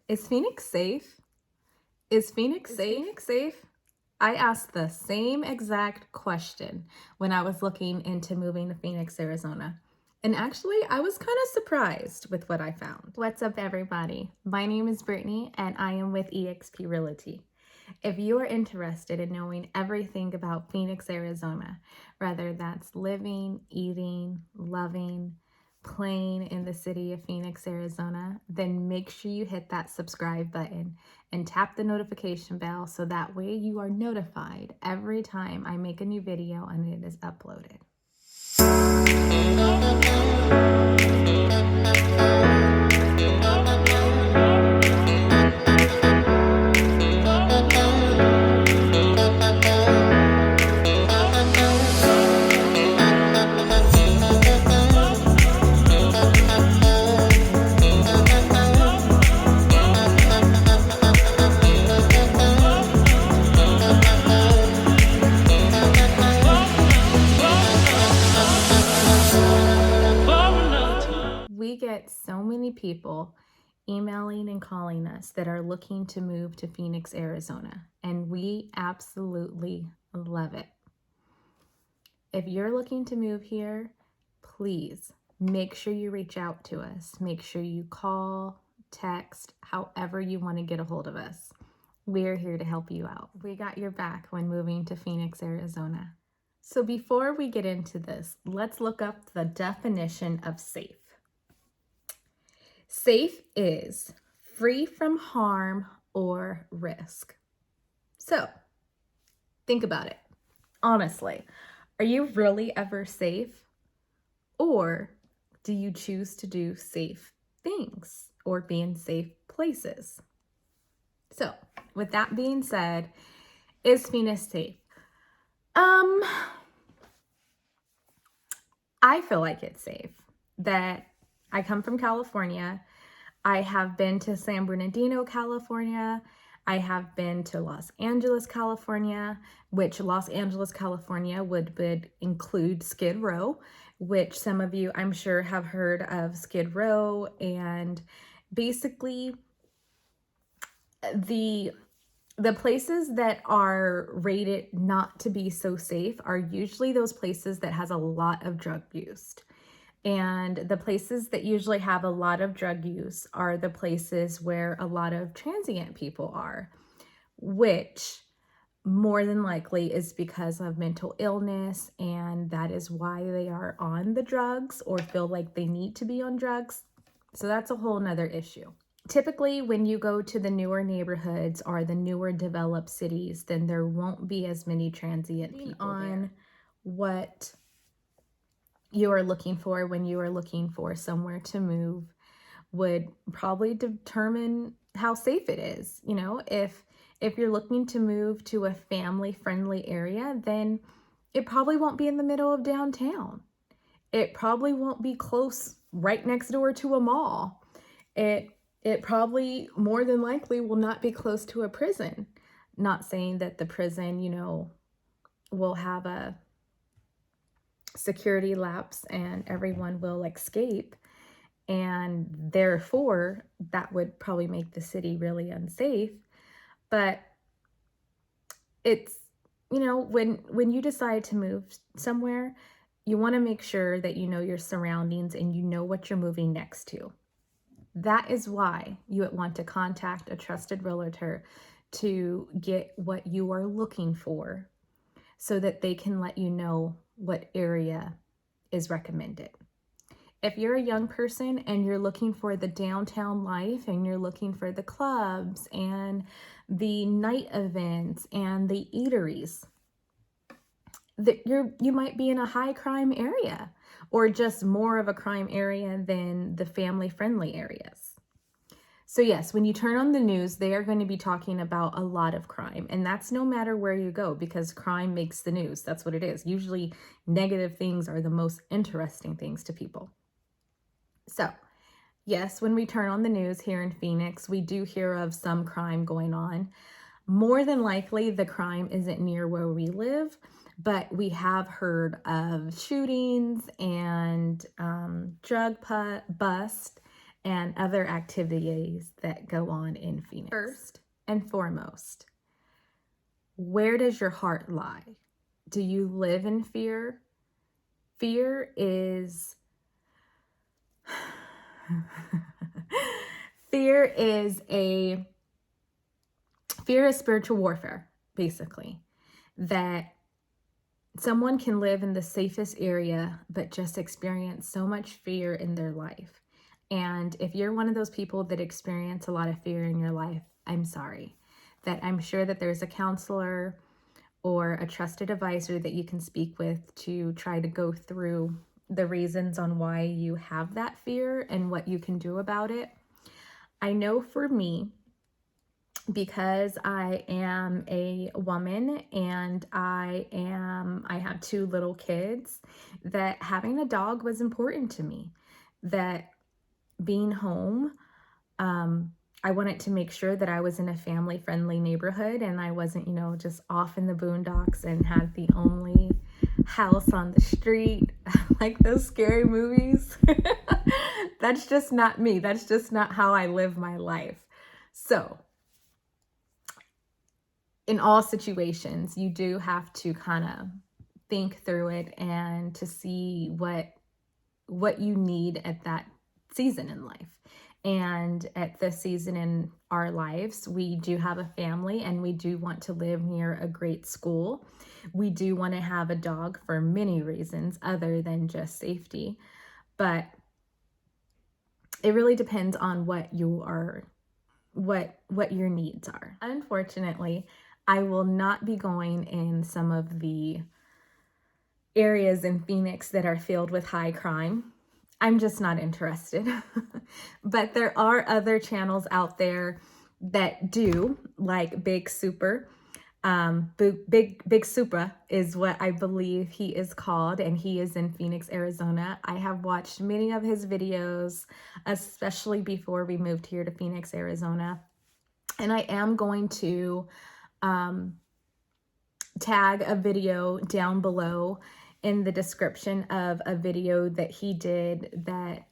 Is Phoenix safe? Is Phoenix safe? I asked the same exact question when I was looking into moving to Phoenix, Arizona. And actually, I was kind of surprised with what I found. What's up, everybody? My name is Brittany, and I am with eXp Realty. If you are interested in knowing everything about Phoenix, Arizona, whether that's living, eating, loving, playing in the city of Phoenix, Arizona, then make sure you hit that subscribe button and tap the notification bell so that way you are notified every time I make a new video and it is uploaded. We get so many people emailing and calling us that are looking to move to Phoenix, Arizona, and we absolutely love it. If you're looking to move here, please make sure you reach out to us. Make sure you call, text, however you want to get a hold of us. We're here to help you out. We got your back when moving to Phoenix, Arizona. So before we get into this, let's look up the definition of safe. Safe is free from harm or risk. So think about it. Honestly, are you really ever safe? Or do you choose to do safe things or be in safe places? So with that being said, is Phoenix safe? I feel like it's safe. That I come from California. I have been to San Bernardino, California. I have been to Los Angeles, California, which Los Angeles, California would include Skid Row, which some of you I'm sure have heard of Skid Row. And basically the places that are rated not to be so safe are usually those places that has a lot of drug use. And the places that usually have a lot of drug use are the places where a lot of transient people are, which more than likely is because of mental illness, and that is why they are on the drugs or feel like they need to be on drugs. So that's a whole nother issue. Typically, when you go to the newer neighborhoods or the newer developed cities, then there won't be as many transient people on what you are looking for when you are looking for somewhere to move would probably determine how safe it is. You know, if you're looking to move to a family-friendly area, then it probably won't be in the middle of downtown. It probably won't be close right next door to a mall. It probably more than likely will not be close to a prison. Not saying that the prison, you know, will have a security lapse and everyone will escape, and therefore that would probably make the city really unsafe. But it's, you know, when you decide to move somewhere, you want to make sure that you know your surroundings and you know what you're moving next to. That is why you would want to contact a trusted realtor to get what you are looking for so that they can let you know what area is recommended. If you're a young person and you're looking for the downtown life and you're looking for the clubs and the night events and the eateries, that you might be in a high crime area or just more of a crime area than the family-friendly areas. So yes, when you turn on the news, they are going to be talking about a lot of crime, and that's no matter where you go because crime makes the news. That's what it is. Usually negative things are the most interesting things to people. So yes, when we turn on the news here in Phoenix, we do hear of some crime going on. More than likely, the crime isn't near where we live, but we have heard of shootings and drug bust and other activities that go on in Phoenix. First and foremost, where does your heart lie? Do you live in fear? Fear is fear is spiritual warfare, basically. That someone can live in the safest area but just experience so much fear in their life. And if you're one of those people that experience a lot of fear in your life, I'm sorry. That I'm sure that there's a counselor or a trusted advisor that you can speak with to try to go through the reasons on why you have that fear and what you can do about it. I know for me, because I am a woman and I have 2 little kids, that having a dog was important to me. That being home, I wanted to make sure that I was in a family-friendly neighborhood and I wasn't, just off in the boondocks and had the only house on the street, like those scary movies. That's just not me. That's just not how I live my life. So, in all situations, you do have to kind of think through it and to see what you need at that season in life. And at this season in our lives, we do have a family and we do want to live near a great school. We do want to have a dog for many reasons other than just safety. But it really depends on what your needs are. Unfortunately, I will not be going in some of the areas in Phoenix that are filled with high crime. I'm just not interested. But there are other channels out there that do, like Big Super. Big Supra is what I believe he is called, and he is in Phoenix, Arizona. I have watched many of his videos, especially before we moved here to Phoenix, Arizona. And I am going to tag a video down below in the description of a video that he did that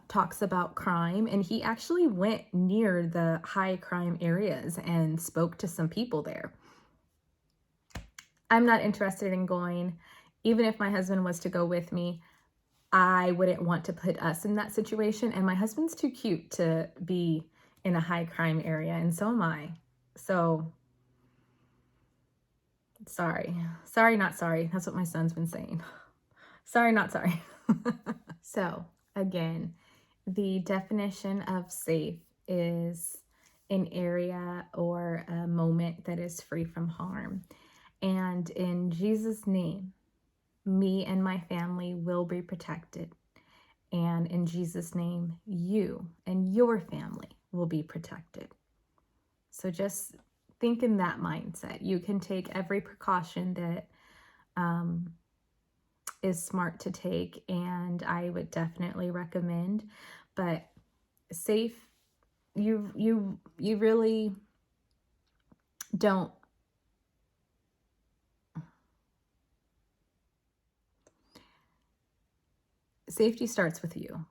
talks about crime. And he actually went near the high crime areas and spoke to some people there. I'm not interested in going. Even if my husband was to go with me, I wouldn't want to put us in that situation. And my husband's too cute to be in a high crime area, and so am I. So sorry, not sorry. That's what my son's been saying. Sorry, not sorry. So again, the definition of safe is an area or a moment that is free from harm. And in Jesus' name, me and my family will be protected. And in Jesus' name, you and your family will be protected. So just think in that mindset. You can take every precaution that is smart to take, and I would definitely recommend. But safe, you really don't. Safety starts with you.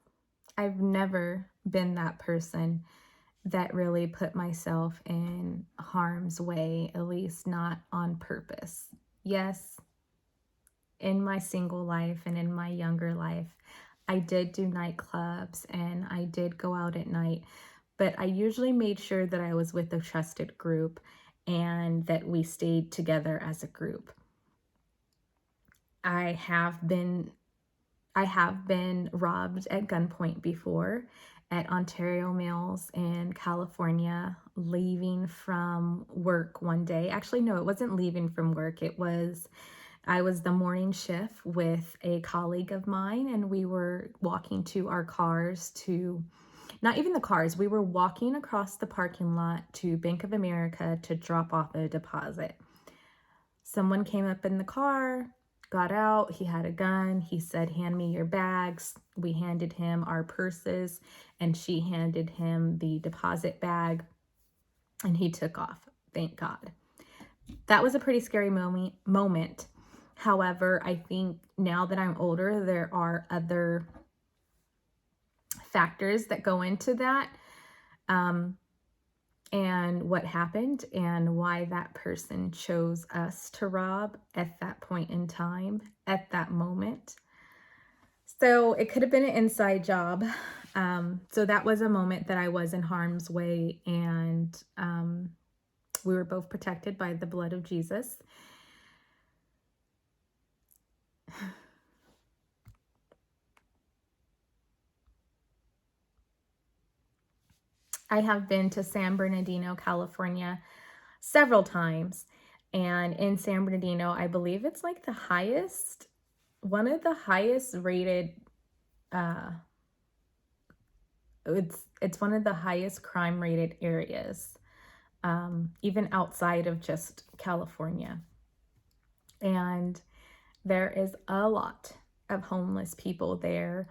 I've never been that person that really put myself in harm's way, at least not on purpose. Yes, in my single life and in my younger life, I did do nightclubs and I did go out at night, but I usually made sure that I was with a trusted group and that we stayed together as a group. I have been robbed at gunpoint before at Ontario Mills in California, leaving from work one day. Actually, no, it wasn't leaving from work. I was the morning shift with a colleague of mine, and we were walking to our cars not even the cars, we were walking across the parking lot to Bank of America to drop off a deposit. Someone came up in the car, got out, he had a gun, he said, "Hand me your bags." We handed him our purses, and she handed him the deposit bag, and he took off, thank God. That was a pretty scary moment. However, I think now that I'm older, there are other factors that go into that, and what happened and why that person chose us to rob at that point in time, at that moment. So it could have been an inside job. So that was a moment that I was in harm's way, and we were both protected by the blood of Jesus. I have been to San Bernardino, California several times. And in San Bernardino, I believe it's like the highest, one of the highest rated, it's one of the highest crime rated areas, even outside of just California. And there is a lot of homeless people there.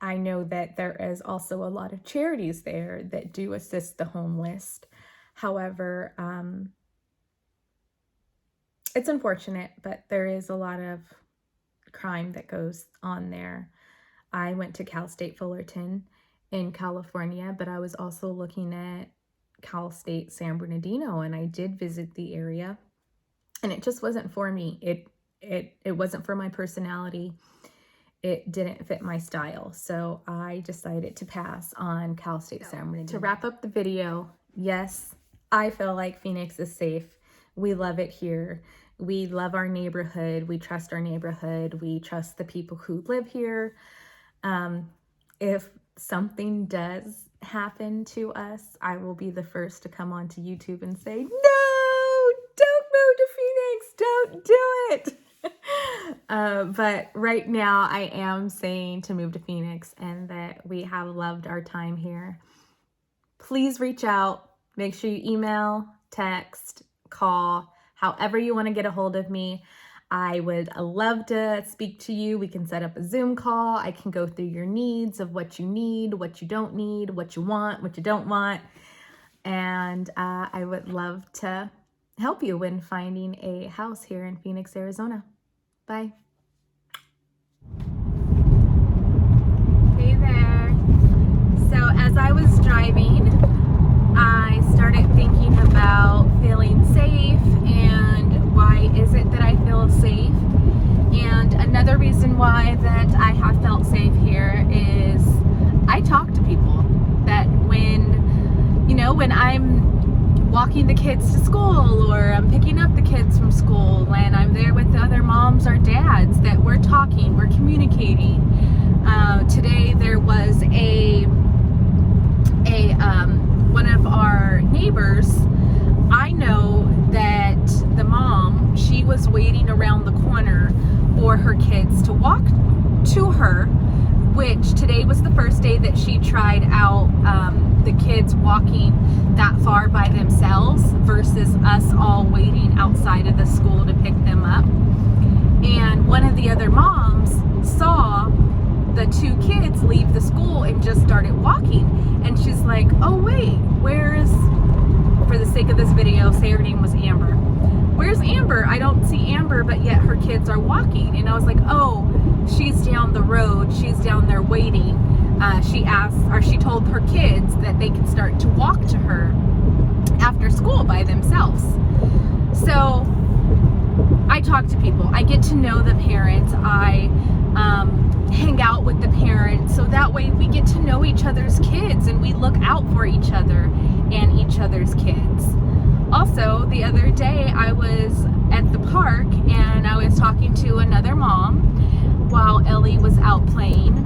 I know that there is also a lot of charities there that do assist the homeless. However, it's unfortunate, but there is a lot of crime that goes on there. I went to Cal State Fullerton in California, but I was also looking at Cal State San Bernardino, and I did visit the area, and it just wasn't for me. It wasn't for my personality. It didn't fit my style. So I decided to pass on Cal State San Bernardino. To wrap up the video, yes, I feel like Phoenix is safe. We love it here. We love our neighborhood. We trust our neighborhood. We trust the people who live here. If something does happen to us, I will be the first to come onto YouTube and say, no, don't move to Phoenix. Don't do it. But right now I am saying to move to Phoenix and that we have loved our time here. Please reach out. Make sure you email, text, call, however you want to get a hold of me. I would love to speak to you. We can set up a Zoom call. I can go through your needs of what you need, what you don't need, what you want, what you don't want. And I would love to help you when finding a house here in Phoenix, Arizona. Bye. Hey there. So as I was driving, I started thinking about feeling safe and why is it that I feel safe. And another reason why that I have felt safe here is I talk to people. That when I'm walking the kids to school or I'm picking up the kids from school and I'm there with the other moms or dads, that we're talking, we're communicating. Today there was one of our neighbors. I know that the mom, she was waiting around the corner for her kids to walk to her, which today was the first day that she tried out the kids walking that far by themselves versus us all waiting outside of the school to pick them up. And one of the other moms saw the two kids leave the school and just started walking. And she's like, oh wait, where's, for the sake of this video, say her name was Amber. Where's Amber? I don't see Amber, but yet her kids are walking. And I was like, oh, she's down the road. She's down there waiting. She told her kids that they could start to walk to her after school by themselves. So I talk to people. I get to know the parents. I hang out with the parents, so that way we get to know each other's kids and we look out for each other and each other's kids. Also, the other day I was at the park and I was talking to another mom while Ellie was out playing,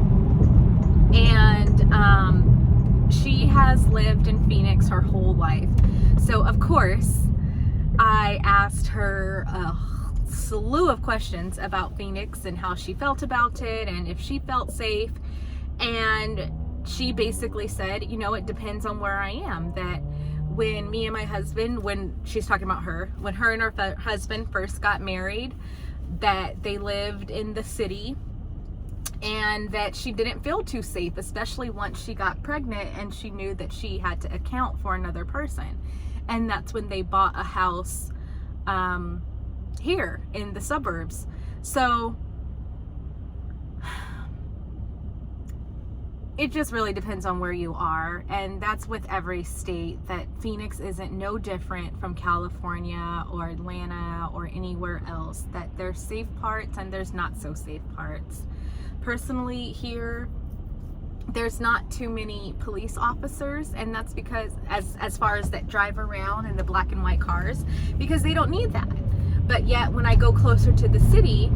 and she has lived in Phoenix her whole life. So of course I asked her slew of questions about Phoenix and how she felt about it and if she felt safe, and she basically said, it depends on where I am. That when me and my husband, when she's talking about her, when her and her husband first got married, that they lived in the city and that she didn't feel too safe, especially once she got pregnant and she knew that she had to account for another person. And that's when they bought a house here in the suburbs. So it just really depends on where you are, and that's with every state, that Phoenix isn't no different from California or Atlanta or anywhere else, that there's safe parts and there's not so safe parts. Personally here, there's not too many police officers, and that's because as far as that drive around in the black and white cars, because they don't need that. But yet when I go closer to the city,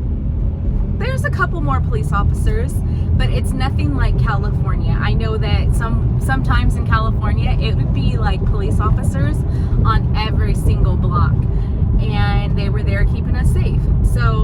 there's a couple more police officers, but it's nothing like California. I know that sometimes in California it would be like police officers on every single block, and they were there keeping us safe. So